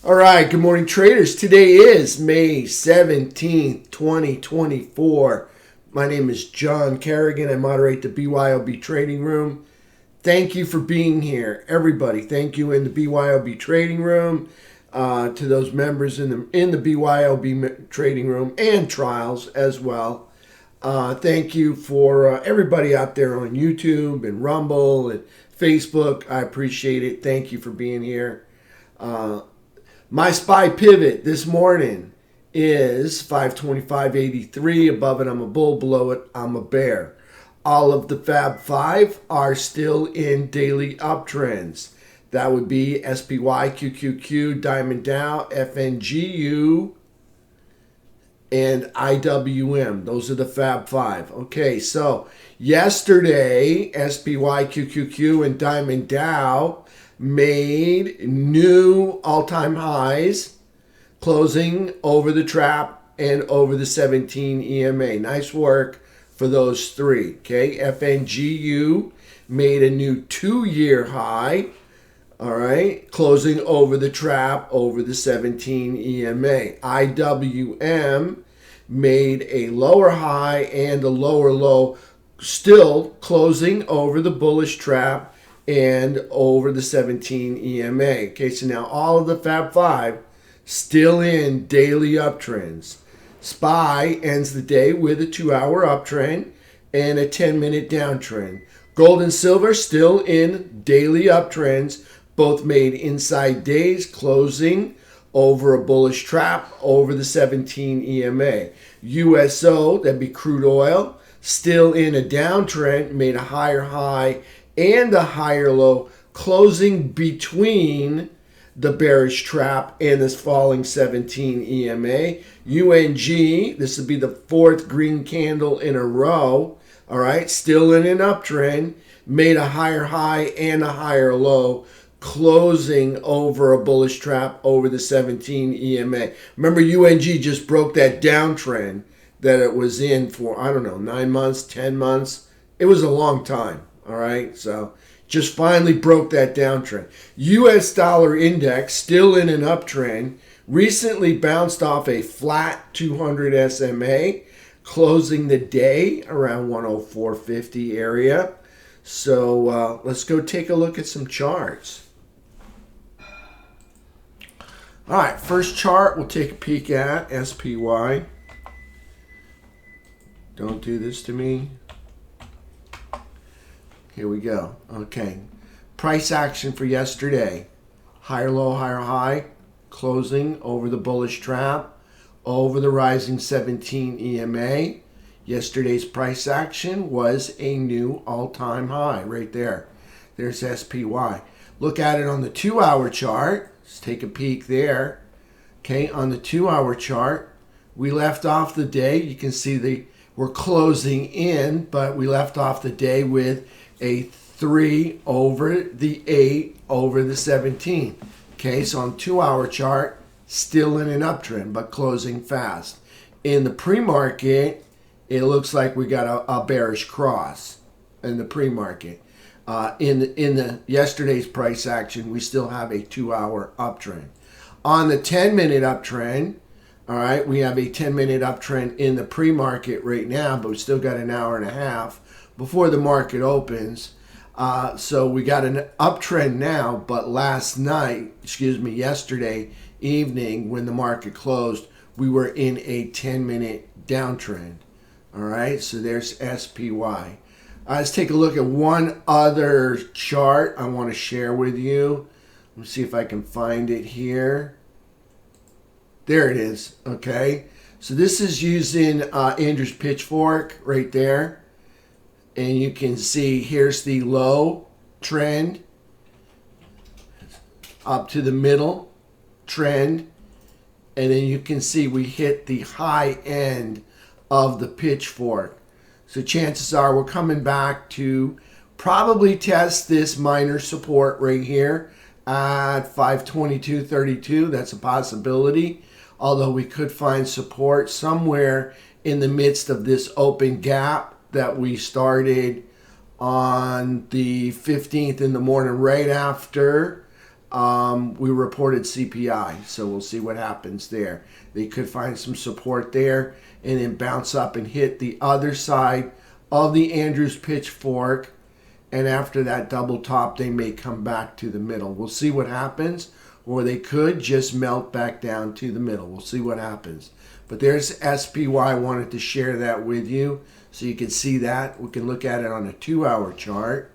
All right, good morning, traders. Today is May 17th, 2024. My name is John Kerrigan. I moderate the BYOB trading room. Thank you for being here, everybody. Thank you in the BYOB trading room, to those members in the BYOB trading room and trials as well. Thank you for everybody out there on YouTube and Rumble and Facebook. I appreciate it. Thank you for being here. My SPY pivot this morning is 525.83. Above it, I'm a bull. Below it, I'm a bear. All of the Fab 5 are still in daily uptrends. That would be SPY, QQQ, Diamond Dow, FNGU, and IWM. Those are the Fab 5. Okay, so yesterday, SPY, QQQ, and Diamond Dow made new all-time highs, closing over the trap and over the 17 EMA. Nice work for those three. Okay, FNGU made a new 2-year high. All right, closing over the trap over the 17 EMA. IWM made a lower high and a lower low, still closing over the bullish trap and over the 17 EMA. Okay, so now all of the Fab 5 still in daily uptrends. SPY ends the day with a 2-hour uptrend and a 10-minute downtrend. Gold and silver still in daily uptrends, both made inside days, closing over a bullish trap over the 17 EMA. USO, that'd be crude oil, still in a downtrend, made a higher high and a higher low, closing between the bearish trap and this falling 17 EMA. UNG, this would be the 4th green candle in a row, all right, still in an uptrend, made a higher high and a higher low, closing over a bullish trap over the 17 EMA. Remember, UNG just broke that downtrend that it was in for, 9 months, 10 months. It was a long time. All right, so just finally broke that downtrend. U.S. dollar index still in an uptrend. Recently bounced off a flat 200 SMA, closing the day around 104.50 area. So let's go take a look at some charts. All right, first chart we'll take a peek at SPY. Don't do this to me. Here we go. Okay. Price action for yesterday. Higher low, higher high. Closing over the bullish trap. Over the rising 17 EMA. Yesterday's price action was a new all-time high right there. There's SPY. Look at it on the 2-hour chart. Let's take a peek there. Okay, on the 2-hour chart, we left off the day. You can see we're closing in, but we left off the day with a 3 over the 8 over the 17. Okay, so on 2-hour chart, still in an uptrend, but closing fast. In the pre-market, it looks like we got a bearish cross in the pre-market. In the yesterday's price action, we still have a 2-hour uptrend. On the 10-minute uptrend, all right, we have a 10-minute uptrend in the pre-market right now, but we still got an hour and a half before the market opens. So we got an uptrend now, but yesterday evening when the market closed, we were in a 10-minute downtrend. All right, so there's SPY. Let's take a look at one other chart I want to share with you. Let me see if I can find it here. There it is, okay? So this is using Andrew's pitchfork right there. And you can see here's the low trend up to the middle trend. And then you can see we hit the high end of the pitchfork. So chances are we're coming back to probably test this minor support right here at 522.32. That's a possibility. Although we could find support somewhere in the midst of this open gap that we started on the 15th in the morning right after we reported CPI, so we'll see what happens there. They could find some support there and then bounce up and hit the other side of the Andrews pitchfork, and after that double top they may come back to the middle. We'll see what happens, or they could just melt back down to the middle. We'll see what happens. But there's SPY. I wanted to share that with you so you can see that. We can look at it on a 2-hour chart.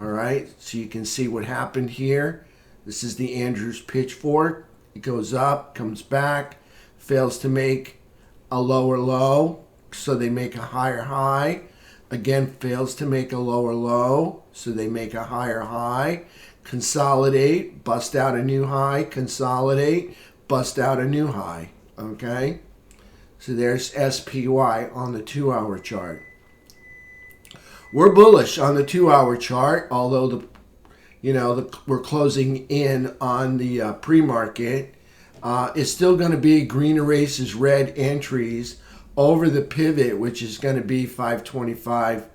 All right, so you can see what happened here. This is the Andrews pitchfork. It goes up, comes back, fails to make a lower low, so they make a higher high. Again, fails to make a lower low, so they make a higher high. Consolidate, bust out a new high, consolidate, bust out a new high. Okay, so there's SPY on the 2-hour chart. We're bullish on the 2-hour chart, although we're closing in on the pre-market. It's still going to be green erases red entries over the pivot, which is going to be 525.61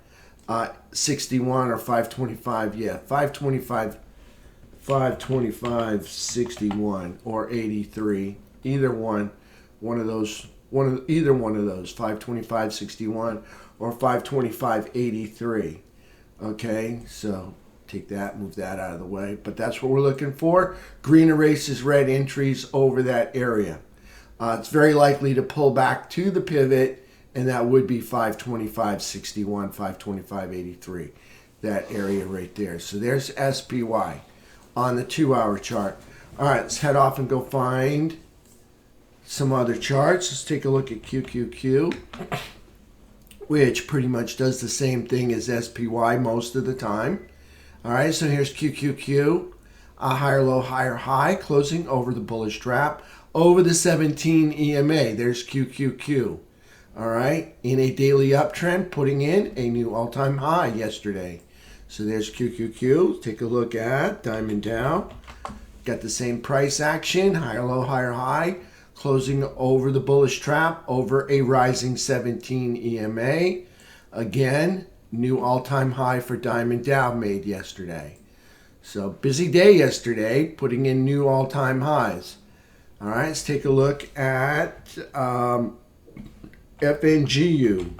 or 525.61 or 83. Either one of those 525.61 or 525.83. Okay, so take that, move that out of the way. But that's what we're looking for. Green erases red entries over that area. It's very likely to pull back to the pivot, and that would be 525.61, 525.83. That area right there. So there's SPY on the 2-hour chart. All right, let's head off and go find some other charts. Let's take a look at QQQ, which pretty much does the same thing as SPY most of the time. All right, so here's QQQ, a higher low, higher high, closing over the bullish trap, over the 17 EMA. There's QQQ. All right, in a daily uptrend, putting in a new all-time high yesterday. So there's QQQ. Take a look at Diamond Dow. Got the same price action, higher low, higher high, closing over the bullish trap, over a rising 17 EMA. Again, new all-time high for Diamond Dow made yesterday. So busy day yesterday, putting in new all-time highs. All right, let's take a look at FNGU.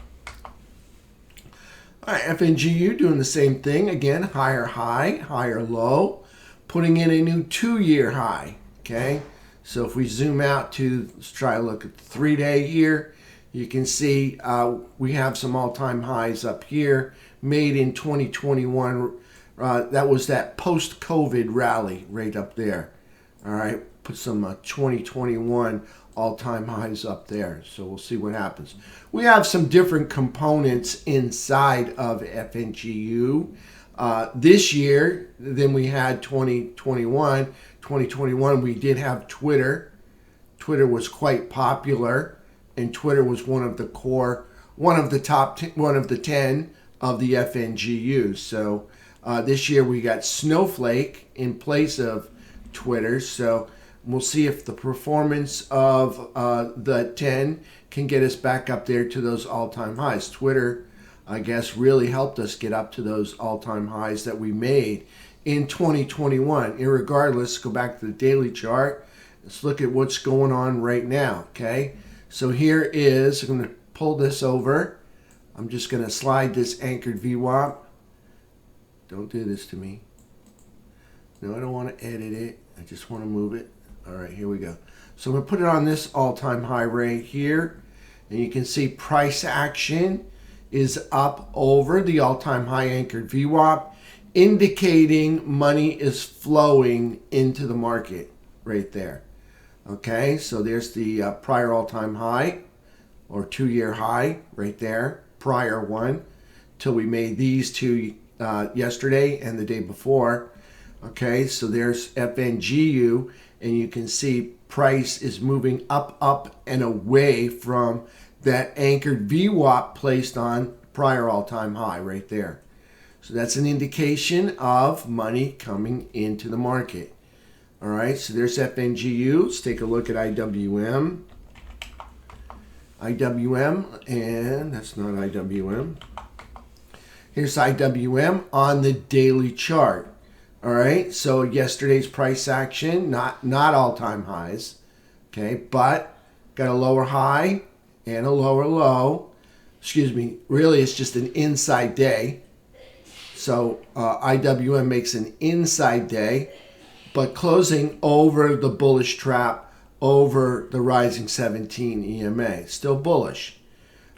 All right, FNGU doing the same thing. Again, higher high, higher low, putting in a new 2-year high. Okay, so if we zoom out to, let's try to look at the 3-day here. You can see we have some all-time highs up here made in 2021. That was that post-COVID rally right up there. All right, put some 2021 all-time highs up there. So we'll see what happens. We have some different components inside of FNGU this year than we had 2021. 2021, we did have Twitter. Twitter was quite popular, and Twitter was one of the 10 of the FNGUs. So this year we got Snowflake in place of Twitter. So we'll see if the performance of the 10 can get us back up there to those all-time highs. Twitter, I guess, really helped us get up to those all-time highs that we made in 2021. Irregardless, go back to the daily chart. Let's look at what's going on right now, okay? So here is, I'm going to pull this over. I'm just going to slide this anchored VWAP. Don't do this to me. No, I don't want to edit it. I just want to move it. All right, here we go. So I'm going to put it on this all-time high right here. And you can see price action is up over the all-time high anchored VWAP, indicating money is flowing into the market right there. Okay, so there's the prior all-time high or 2-year high right there, prior one, till we made these two yesterday and the day before. Okay, so there's FNGU, and you can see price is moving up, and away from that anchored VWAP placed on prior all-time high right there. So that's an indication of money coming into the market. All right, so there's FNGU. Let's take a look at IWM. IWM, and that's not IWM. Here's IWM on the daily chart. All right, so yesterday's price action, not all-time highs, okay, but got a lower high and a lower low. Excuse me, really it's just an inside day. So IWM makes an inside day, but closing over the bullish trap over the rising 17 EMA. Still bullish.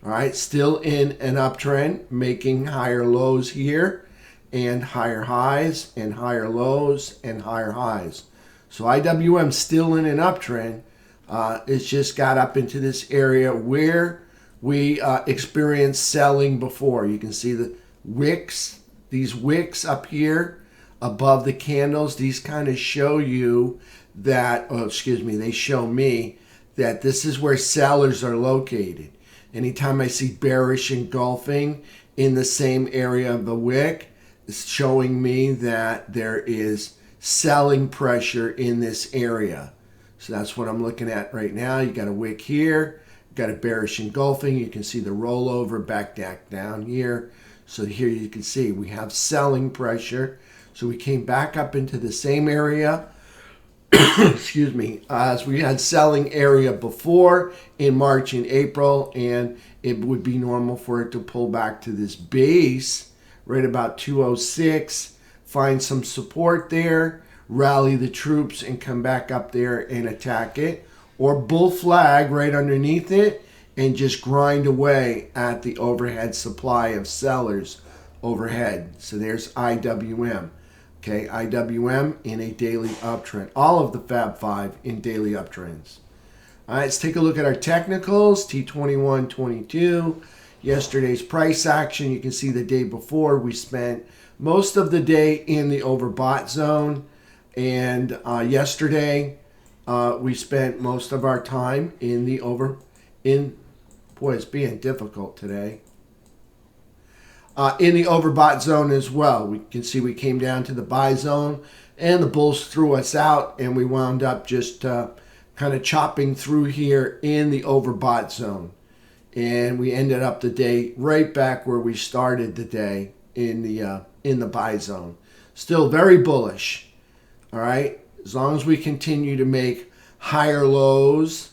All right, still in an uptrend, making higher lows here and higher highs and higher lows and higher highs. So IWM still in an uptrend. It's just got up into this area where we experienced selling before. You can see the wicks, these wicks up here above the candles. These kind of show you that, they show me that this is where sellers are located. Anytime I see bearish engulfing in the same area of the wick, it's showing me that there is selling pressure in this area. So that's what I'm looking at right now. You got a wick here, got a bearish engulfing. You can see the rollover back down here. So here you can see we have selling pressure. So we came back up into the same area, as we had selling area before in March and April, and it would be normal for it to pull back to this base right about 206, find some support there, rally the troops and come back up there and attack it, or bull flag right underneath it and just grind away at the overhead supply of sellers overhead. So there's IWM. Okay, IWM in a daily uptrend. All of the Fab 5 in daily uptrends. All right, let's take a look at our technicals. T21.22. Yesterday's price action. You can see the day before we spent most of the day in the overbought zone. And yesterday we spent most of our time in the boy, it's being difficult today. In the overbought zone as well. We can see we came down to the buy zone and the bulls threw us out and we wound up just kind of chopping through here in the overbought zone. And we ended up the day right back where we started the day in the buy zone. Still very bullish. All right. As long as we continue to make higher lows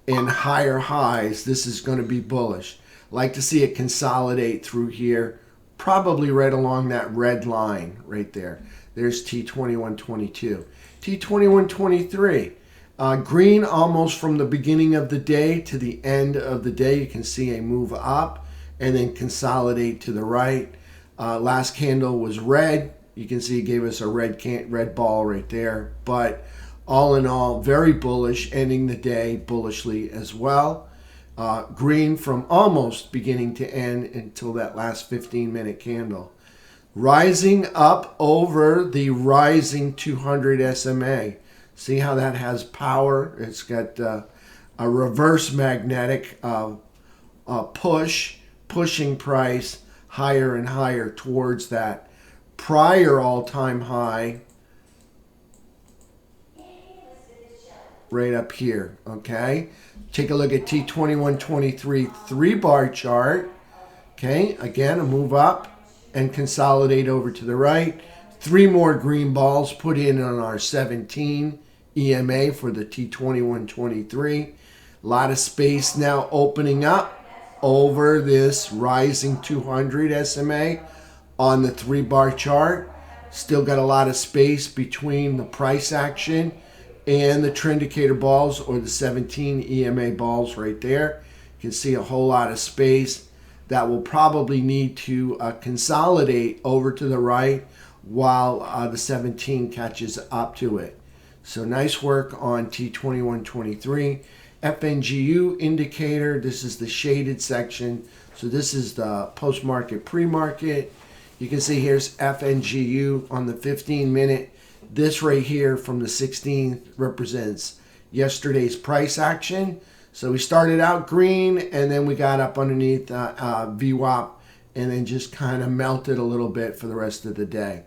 and higher highs, this is going to be bullish. Like to see it consolidate through here, probably right along that red line right there. There's T21.22. T21.23. Green almost from the beginning of the day to the end of the day. You can see a move up and then consolidate to the right. Last candle was red. You can see it gave us a red ball right there. But all in all, very bullish, ending the day bullishly as well. Green from almost beginning to end until that last 15-minute candle. Rising up over the rising 200 SMA. See how that has power? It's got a reverse magnetic pushing price higher and higher towards that prior all-time high right up here, okay? Take a look at T21.23 3-bar chart. Okay, again, a move up and consolidate over to the right. 3 more green balls put in on our 17 EMA for the T21.23. A lot of space now opening up over this rising 200 SMA on the 3-bar chart. Still got a lot of space between the price action and the Trendicator balls, or the 17 EMA balls right there. You can see a whole lot of space that will probably need to consolidate over to the right while the 17 catches up to it. So nice work on T21.23. FNGU indicator, this is the shaded section. So this is the post-market, pre-market. You can see here's FNGU on the 15-minute. This right here from the 16th represents yesterday's price action. So we started out green and then we got up underneath VWAP and then just kind of melted a little bit for the rest of the day.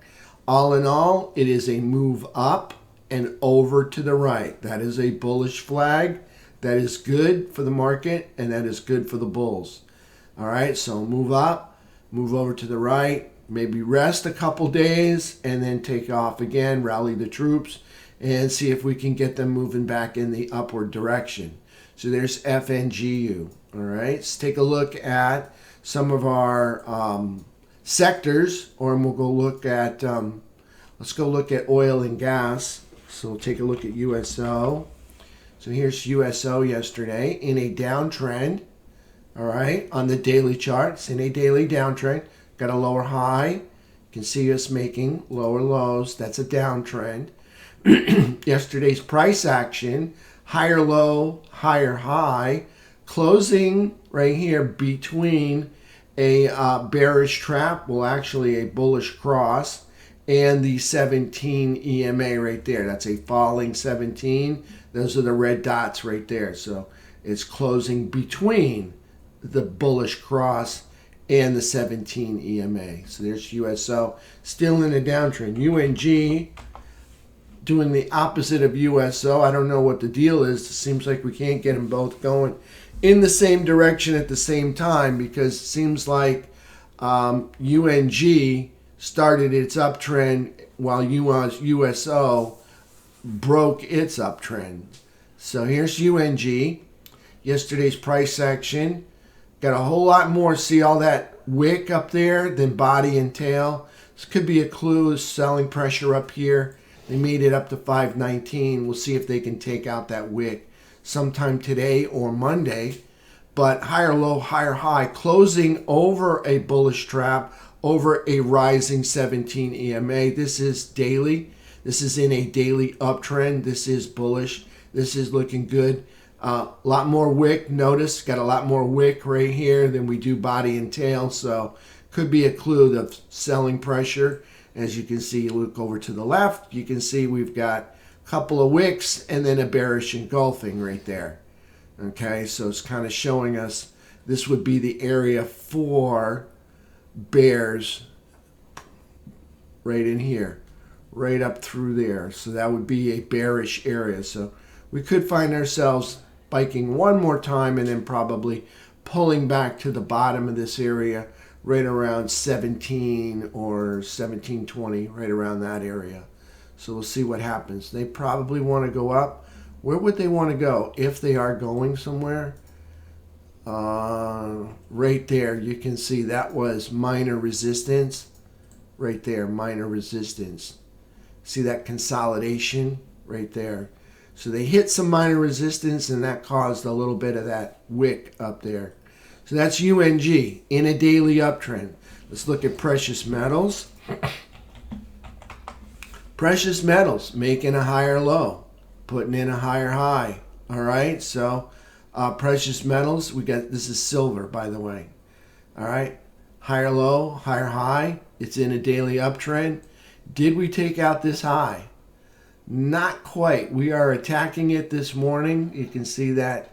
All in all, it is a move up and over to the right. That is a bullish flag. That is good for the market and that is good for the bulls. All right, so move up, move over to the right, maybe rest a couple days and then take off again, rally the troops, and see if we can get them moving back in the upward direction. So there's FNGU. All right, let's take a look at some of our sectors, or we'll go look at, let's go look at oil and gas. So we'll take a look at USO. So here's USO yesterday in a downtrend. All right, on the daily charts, in a daily downtrend. Got a lower high. You can see us making lower lows. That's a downtrend. Yesterday's price action, higher low, higher high, closing right here between a bearish trap, well, actually a bullish cross, and the 17 EMA right there. That's a falling 17. Those are the red dots right there. So it's closing between the bullish cross and the 17 EMA. So there's USO, still in a downtrend. UNG doing the opposite of USO. I don't know what the deal is. It seems like we can't get them both going in the same direction at the same time, because it seems like UNG started its uptrend while USO broke its uptrend. So here's UNG. Yesterday's price action. Got a whole lot more. See all that wick up there than body and tail. This could be a clue of selling pressure up here. They made it up to 519. We'll see if they can take out that wick sometime today or Monday. But higher low, higher high, closing over a bullish trap, over a rising 17 EMA. This is daily. This is in a daily uptrend. This is bullish. This is looking good. A lot more wick. Notice, got a lot more wick right here than we do body and tail. So could be a clue of selling pressure. As you can see, look over to the left, you can see we've got a couple of wicks and then a bearish engulfing right there. Okay, so it's kind of showing us this would be the area for bears right in here, right up through there. So that would be a bearish area. So we could find ourselves spiking one more time and then probably pulling back to the bottom of this area right around 17 or 1720, right around that area. So we'll see what happens. They probably want to go up. Where would they want to go if they are going somewhere? Right there, you can see that was minor resistance. Right there, minor resistance. See that consolidation right there. So they hit some minor resistance, and that caused a little bit of that wick up there. So that's UNG in a daily uptrend. Let's look at precious metals. Precious metals making a higher low, putting in a higher high. All right, so precious metals, we got, this is silver, by the way. All right, higher low, higher high. It's in a daily uptrend. Did we take out this high? Not quite. We are attacking it this morning. You can see that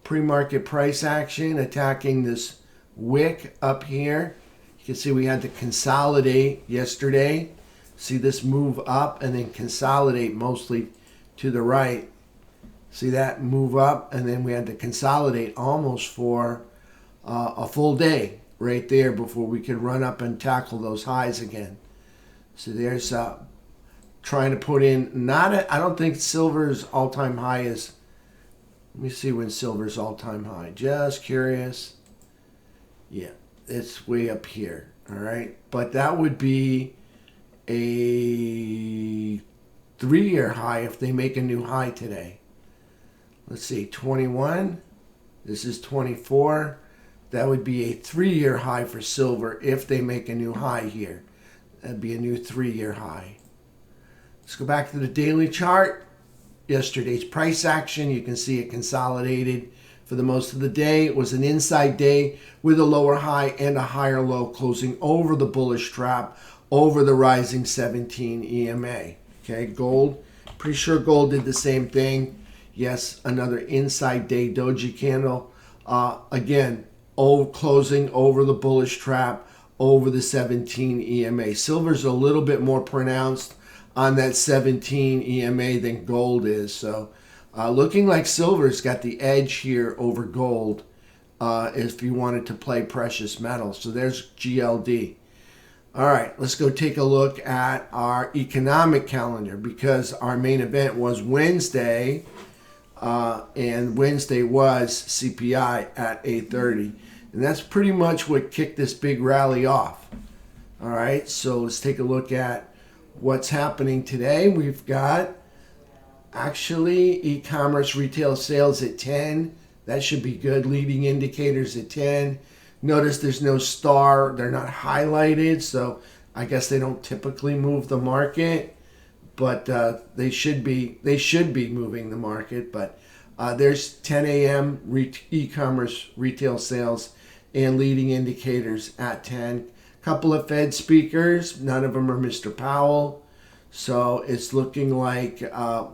pre-market price action attacking this wick up here. You can see we had to consolidate yesterday. See this move up and then consolidate mostly to the right. See that move up, and then we had to consolidate almost for a full day right there before we could run up and tackle those highs again. So there's trying to put in, I don't think silver's all-time high is, let me see when silver's all-time high. Just curious. Yeah, it's way up here, all right? But that would be a 3-year high if they make a new high today. Let's see, 21. This is 24. That would be a 3-year high for silver if they make a new high here. That'd be a new 3-year high. Let's go back to the daily chart. Yesterday's price action, you can see it consolidated for the most of the day. It was an inside day with a lower high and a higher low, closing over the bullish trap, over the rising 17 EMA. Okay, gold, pretty sure gold did the same thing. Yes, another inside day doji candle. Again, closing over the bullish trap, over the 17 EMA. Silver's a little bit more pronounced on that 17 EMA than gold is. So looking like silver's got the edge here over gold if you wanted to play precious metals. So there's GLD. All right, let's go take a look at our economic calendar because our main event was Wednesday, and Wednesday was CPI at 8:30, and that's pretty much what kicked this big rally off. All right, so let's take a look at what's happening today. We've got actually e-commerce retail sales at 10. That should be good. Leading indicators at 10. Notice there's no star. They're not highlighted, so I guess they don't typically move the market, but they should be moving the market. But there's 10 a.m. e-commerce retail sales and leading indicators at 10. Couple of Fed speakers. None of them are Mr. Powell, so it's looking like a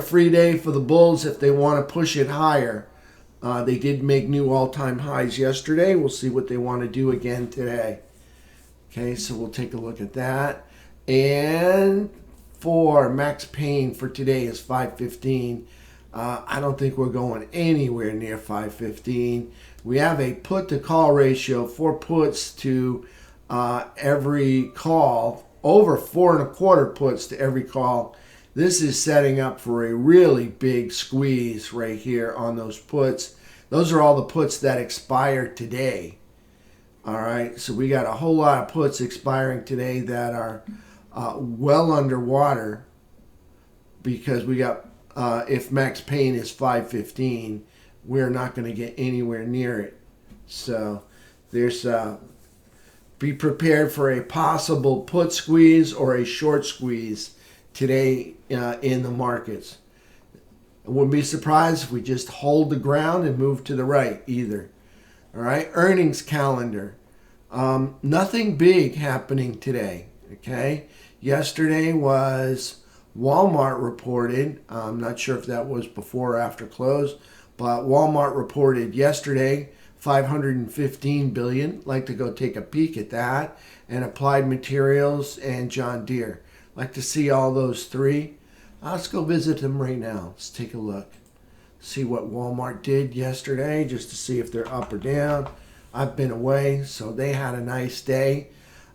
free day for the bulls if they want to push it higher. They did make new all-time highs yesterday. We'll see what they want to do again today. Okay, so we'll take a look at that. And for Max Payne for today is 515. I don't think we're going anywhere near 515. We have a put to call ratio, 4 puts to every call, over 4.25 puts to every call. This is setting up for a really big squeeze right here on those puts. Those are all the puts that expire today. All right, so we got a whole lot of puts expiring today that are well underwater because we got, if Max Payne is 515, we're not going to get anywhere near it. So there's, be prepared for a possible put squeeze or a short squeeze today in the markets. I wouldn't be surprised if we just hold the ground and move to the right either. All right, earnings calendar. Nothing big happening today. Okay, yesterday was Walmart reported. I'm not sure if that was before or after close, but Walmart reported yesterday $515 billion. Like to go take a peek at that. And Applied Materials and John Deere. Like to see all those three. Let's go visit them right now. Let's take a look. See what Walmart did yesterday just to see if they're up or down. I've been away, so they had a nice day.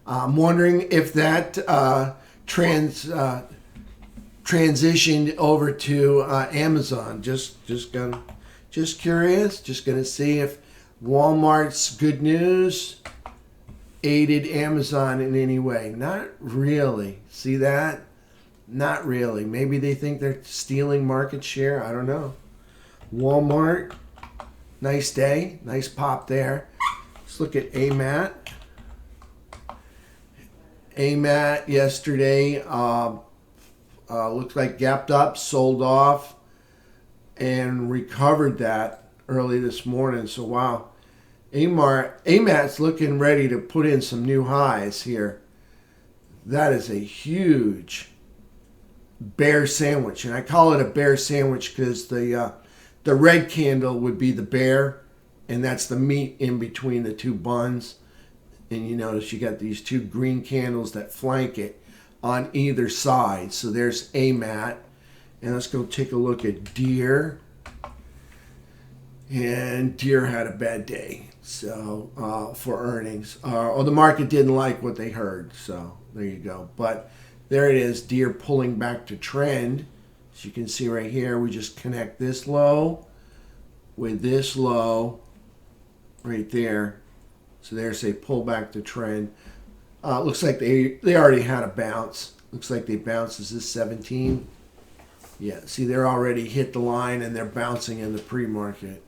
I'm wondering if that transitioned over to Amazon. Just curious. Just gonna see if Walmart's good news aided Amazon in any way. Not really. See that? Not really. Maybe they think they're stealing market share. I don't know. Walmart, nice day. Nice pop there. Let's look at AMAT. AMAT yesterday looks like gapped up, sold off, and recovered that early this morning. So wow. AMAT's looking ready to put in some new highs here. That is a huge bear sandwich, and I call it a bear sandwich because the red candle would be the bear, and that's the meat in between the two buns. And you notice you got these two green candles that flank it on either side. So there's AMAT, and let's go take a look at Deere. And Deere had a bad day, so for earnings, or the market didn't like what they heard. So there you go. But there it is, Deere pulling back to trend. As you can see right here, we just connect this low with this low right there. So there's a pullback to trend. Looks like they already had a bounce. Looks like they bounced. Is this 17? Yeah. See, they're already hit the line and they're bouncing in the pre-market.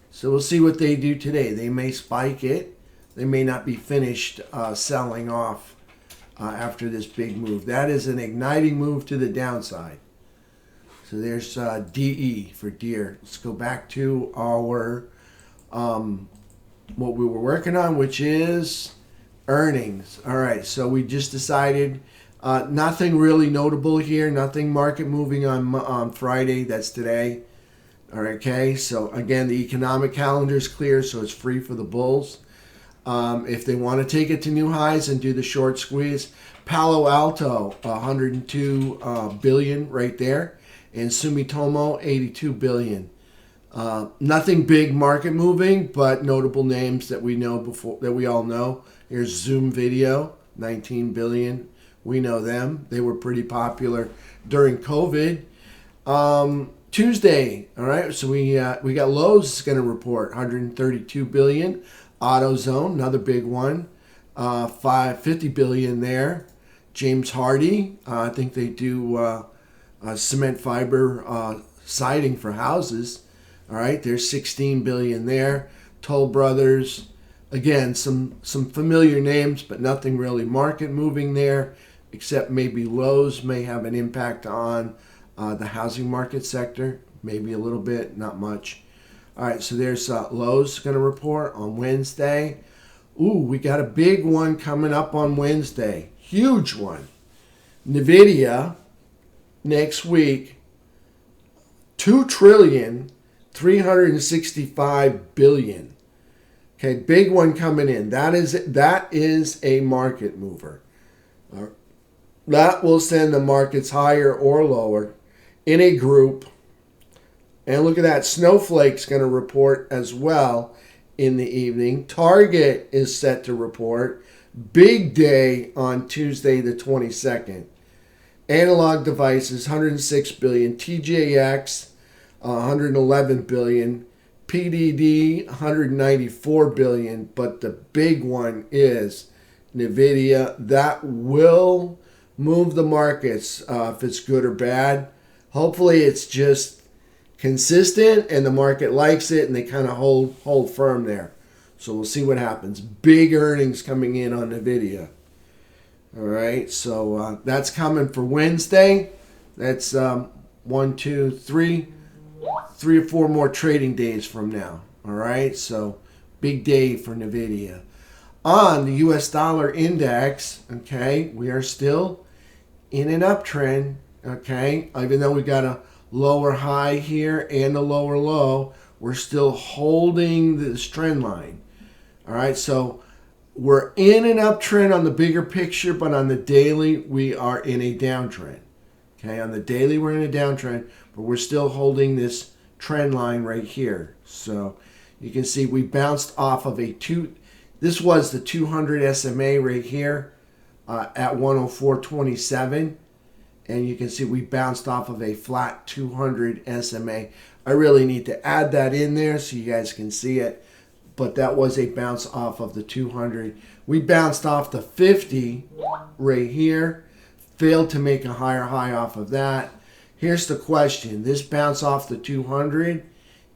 So we'll see what they do today. They may spike it. They may not be finished selling off after this big move. That is an igniting move to the downside. So there's DE for Deere. Let's go back to our what we were working on, which is earnings. All right, so we just decided nothing really notable here. Nothing market moving on Friday. That's today. All right, okay, so again, the economic calendar is clear, so it's free for the bulls. If they want to take it to new highs and do the short squeeze, Palo Alto, 102 billion right there, and Sumitomo, 82 billion. Nothing big market moving, but notable names that we know before, that we all know. Here's Zoom Video. 19 billion. We know them. They were pretty popular during COVID. Tuesday, all right. So we got Lowe's going to report 132 billion. AutoZone, another big one, 50 billion there. James Hardie, I think they do cement fiber siding for houses. All right, there's 16 billion there. Toll Brothers, again, some familiar names, but nothing really market moving there, except maybe Lowe's may have an impact on the housing market sector, maybe a little bit, not much. All right, so there's Lowe's going to report on Wednesday. Ooh, we got a big one coming up on Wednesday, huge one. NVIDIA next week, $2.365 trillion. Okay, big one coming in. That is a market mover. That will send the markets higher or lower in a group. And look at that. Snowflake's going to report as well in the evening. Target is set to report. Big day on Tuesday the 22nd. Analog devices, 106 billion. TJX, 111 billion. PDD, 194 billion. But the big one is NVIDIA. That will move the markets if it's good or bad. Hopefully it's just consistent and the market likes it and they kind of hold firm there. So we'll see what happens. Big earnings coming in on NVIDIA. All right, so that's coming for Wednesday. That's 3 or 4 more trading days from now. All right, so big day for NVIDIA. On the U.S. dollar index, okay, we are still in an uptrend, okay? Even though we got a lower high here and a lower low, we're still holding this trend line. All right, so we're in an uptrend on the bigger picture, but on the daily, we are in a downtrend. Okay, on the daily, we're in a downtrend, but we're still holding this trend line right here. So you can see we bounced off of this was the 200 SMA right here at 104.27. And you can see we bounced off of a flat 200 SMA. I really need to add that in there so you guys can see it. But that was a bounce off of the 200. We bounced off the 50 right here. Failed to make a higher high off of that. Here's the question. This bounce off the 200,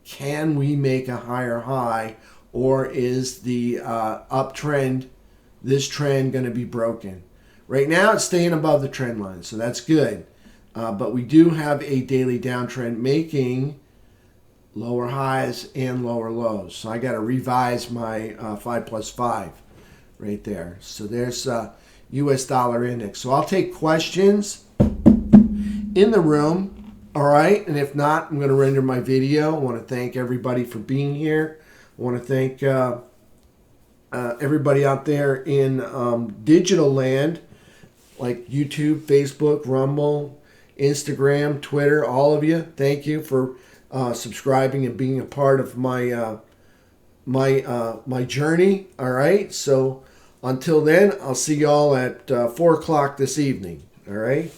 can we make a higher high? Or is the uptrend, this trend, going to be broken? Right now, it's staying above the trend line, so that's good. But we do have a daily downtrend making lower highs and lower lows. So I got to revise my 5+5 right there. So there's U.S. dollar index. So I'll take questions in the room, all right? And if not, I'm going to render my video. I want to thank everybody for being here. I want to thank everybody out there in digital land, like YouTube, Facebook, Rumble, Instagram, Twitter, all of you. Thank you for subscribing and being a part of my my journey. All right. So until then, I'll see y'all at 4 o'clock this evening. All right.